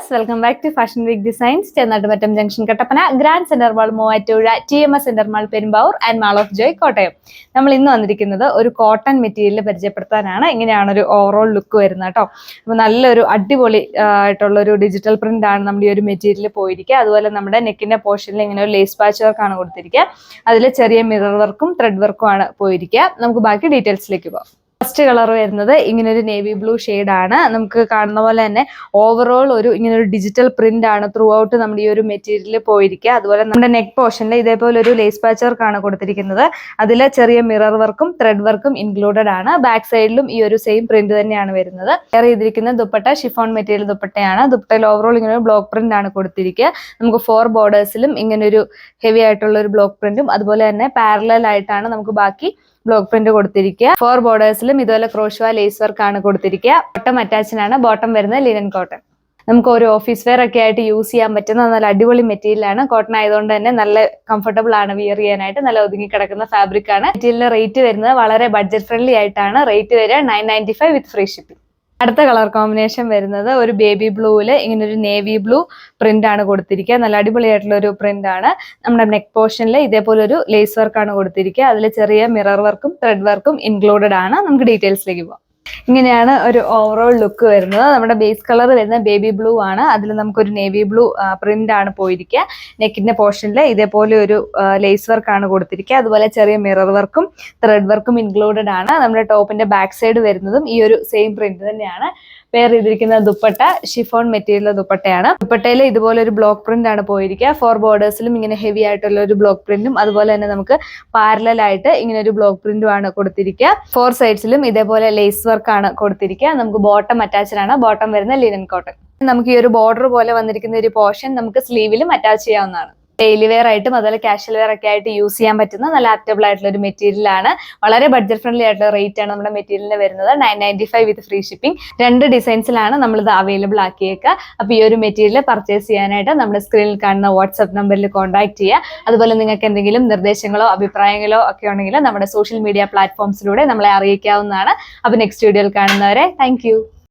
Viewers, welcome back to fashion week designs. Chennattumattom junction Kattappana, grand centre mall Muvattupuzha, TMS centre mall Perumbavoor and mall of joy Kottayam. നമ്മൾ ഇന്ന് വന്നിരിക്കുന്നത് ഒരു cotton material പരിചയപ്പെടുത്താനാണ്. ഇങ്ങനെയാണ് ഒരു overall look വരുന്നത് കേട്ടോ. അപ്പോൾ നല്ലൊരു അടിപൊളി ആയിട്ടുള്ള ഒരു ഡിജിറ്റൽ പ്രിന്റ് ആണ് നമ്മുടെ ഈ ഒരു മെറ്റീരിയൽ പോയിരിക്കുക. അതുപോലെ നമ്മുടെ നെക്കിന്റെ പോർഷനിൽ ഇങ്ങനെ ഒരു ലേസ് പാച്ച് വർക്കാണ് കൊടുത്തിരിക്കുക. അതിൽ ചെറിയ മിറർ വർക്കും ത്രെഡ് വർക്കും ആണ് പോയിരിക്കുക. നമുക്ക് ബാക്കി ഡീറ്റെയിൽസിലേക്ക് പോകാം. ഫസ്റ്റ് കളർ വരുന്നത് ഇങ്ങനെ ഒരു നേവി ബ്ലൂ ആണ്. നമുക്ക് കാണുന്ന പോലെ തന്നെ ഓവറോൾ ഇങ്ങനെ ഒരു ഡിജിറ്റൽ പ്രിന്റ് ആണ് ത്രൂ ഔട്ട് നമ്മുടെ ഈ ഒരു മെറ്റീരിയൽ പോയിരിക്കുക. അതുപോലെ നമ്മുടെ നെക്ക് പോർഷനിൽ ഇതേപോലെ ഒരു ലേസ് പാച്ച് വർക്ക് ആണ് കൊടുത്തിരിക്കുന്നത്. അതിൽ ചെറിയ മിറർ വർക്കും ത്രെഡ് വർക്കും ഇൻക്ലൂഡഡ് ആണ്. ബാക്ക് സൈഡിലും ഈ ഒരു സെയിം പ്രിന്റ് തന്നെയാണ് വരുന്നത്. വെയർ ചെയ്തിരിക്കുന്ന ദുപ്പട്ട ഷിഫോൺ മെറ്റീരിയൽ ദുപ്പട്ടയാണ്. ദുപ്പട്ടയിൽ ഓവറോൾ ഇങ്ങനെ ഒരു ബ്ലോക്ക് പ്രിന്റ് ആണ് കൊടുത്തിരിക്കുക. നമുക്ക് 4 ബോർഡേഴ്സിലും ഇങ്ങനെ ഒരു ഹെവി ആയിട്ടുള്ള ഒരു ബ്ലോക്ക് പ്രിന്റും അതുപോലെ തന്നെ പാരലൽ ആയിട്ടാണ് നമുക്ക് ബാക്കി ബ്ലോക്ക് പ്രിന്റ് കൊടുത്തിരിക്കുക. 4 ബോർഡേഴ്സിലും ഇതുപോലെ ക്രോഷ്വ ലേസ് വർക്ക് ആണ് കൊടുത്തിരിക്കുക. ബോട്ടം അറ്റാച്ച്ഡ് ആണ്. ബോട്ടം വരുന്നത് ലിനൻ കോട്ടൺ. നമുക്ക് ഒരു ഓഫീസ് വെയർ ഒക്കെ ആയിട്ട് യൂസ് ചെയ്യാൻ പറ്റുന്ന നല്ല അടിപൊളി മെറ്റീരിയൽ ആണ്. കോട്ടൺ ആയതുകൊണ്ട് തന്നെ നല്ല കംഫർട്ടബിൾ ആണ് വിയർ ചെയ്യാനായിട്ട്. നല്ല ഒതുങ്ങി കിടക്കുന്ന ഫാബ്രിക് ആണ്. മെറ്റീരിയലിന്റെ റേറ്റ് വരുന്നത് വളരെ ബഡ്ജറ്റ് ഫ്രണ്ട്ലി ആയിട്ടാണ്. റേറ്റ് വരിക 995 വിത്ത് ഫ്രീ ഷിപ്പിംഗ്. അടുത്ത കളർ കോമ്പിനേഷൻ വരുന്നത് ഒരു ബേബി ബ്ലൂവില് ഇങ്ങനെ ഒരു നേവി ബ്ലൂ പ്രിന്റ് ആണ് കൊടുത്തിരിക്കുക. നല്ല അടിപൊളിയായിട്ടുള്ള ഒരു പ്രിന്റ് ആണ്. നമ്മുടെ നെക്ക് പോർഷനിൽ ഇതേപോലെ ഒരു ലേസ് വർക്ക് ആണ് കൊടുത്തിരിക്കുക. അതിൽ ചെറിയ മിറർ വർക്കും ത്രെഡ് വർക്കും ഇൻക്ലൂഡഡ് ആണ്. നമുക്ക് ഡീറ്റെയിൽസിലേക്ക് പോകാം. ഇങ്ങനെയാണ് ഒരു ഓവറോൾ ലുക്ക് വരുന്നത്. നമ്മുടെ ബേസ് കളർ വരുന്നത് ബേബി ബ്ലൂ ആണ്. അതിൽ നമുക്കൊരു നേവി ബ്ലൂ പ്രിന്റ് ആണ് പോയിരിക്കുക. നെക്കിന്റെ പോർഷനിൽ ഇതേപോലെ ഒരു ലേസ് വർക്ക് ആണ് കൊടുത്തിരിക്കുക. അതുപോലെ ചെറിയ മിറർ വർക്കും ത്രെഡ് വർക്കും ഇൻക്ലൂഡഡ് ആണ്. നമ്മുടെ ടോപ്പിന്റെ ബാക്ക് സൈഡ് വരുന്നതും ഈ ഒരു സെയിം പ്രിന്റ് തന്നെയാണ്. വെയർ ചെയ്തിരിക്കുന്ന ദുപ്പട്ട ഷിഫോൺ മെറ്റീരിയൽ ദുപ്പട്ടയാണ്. ദുപ്പട്ടയിൽ ഇതുപോലെ ഒരു ബ്ലോക്ക് പ്രിന്റ് ആണ് പോയിരിക്കുക. 4 ബോർഡേഴ്സിലും ഇങ്ങനെ ഹെവി ആയിട്ടുള്ള ഒരു ബ്ലോക്ക് പ്രിന്റും അതുപോലെ തന്നെ നമുക്ക് പാരലൽ ആയിട്ട് ഇങ്ങനെ ഒരു ബ്ലോക്ക് പ്രിന്റും ആണ് കൊടുത്തിരിക്കുക. 4 സൈഡ്സിലും ഇതേപോലെ ലേസ് വർക്ക് ആണ് കൊടുത്തിരിക്കുക. നമുക്ക് ബോട്ടം അറ്റാച്ച്ഡ് ആണ്. ബോട്ടം വരുന്ന ലിനൻ കോട്ടൺ. നമുക്ക് ഈ ഒരു ബോർഡർ പോലെ വന്നിരിക്കുന്ന ഒരു പോർഷൻ നമുക്ക് സ്ലീവിലും അറ്റാച്ച് ചെയ്യാവുന്നതാണ്. ഡെയിലി വെയർ ആയിട്ടും അതുപോലെ കാഷ്വൽ വെയർ ഒക്കെ ആയിട്ട് യൂസ് ചെയ്യാൻ പറ്റുന്ന നല്ല ആപ്റ്റബിൾ ആയിട്ടുള്ള ഒരു മെറ്റീരിയൽ ആണ്. വളരെ ബഡ്ജറ്റ് ഫ്രണ്ട്ലി ആയിട്ടുള്ള റേറ്റ് ആണ് നമ്മുടെ മെറ്റീരിയലിന് വരുന്നത്. 995 വിത്ത് ഫ്രീ ഷിപ്പിംഗ്. 2 ഡിസൈൻസിലാണ് നമ്മളിത് അവൈലബിൾ ആക്കിയേക്കുക. അപ്പോൾ ഈ ഒരു മെറ്റീരിയൽ പർച്ചേസ് ചെയ്യാനായിട്ട് നമ്മുടെ സ്ക്രീനിൽ കാണുന്ന വാട്സ്ആപ്പ് നമ്പറിൽ കോൺടാക്ട് ചെയ്യുക. അതുപോലെ നിങ്ങൾക്ക് എന്തെങ്കിലും നിർദ്ദേശങ്ങളോ അഭിപ്രായങ്ങളോ ഒക്കെ ഉണ്ടെങ്കിൽ നമ്മുടെ സോഷ്യൽ മീഡിയ പ്ലാറ്റ്ഫോംസിലൂടെ നമ്മളെ അറിയിക്കാവുന്നതാണ്. അപ്പോൾ നെക്സ്റ്റ് വീഡിയോയിൽ കാണുന്നവരെ താങ്ക്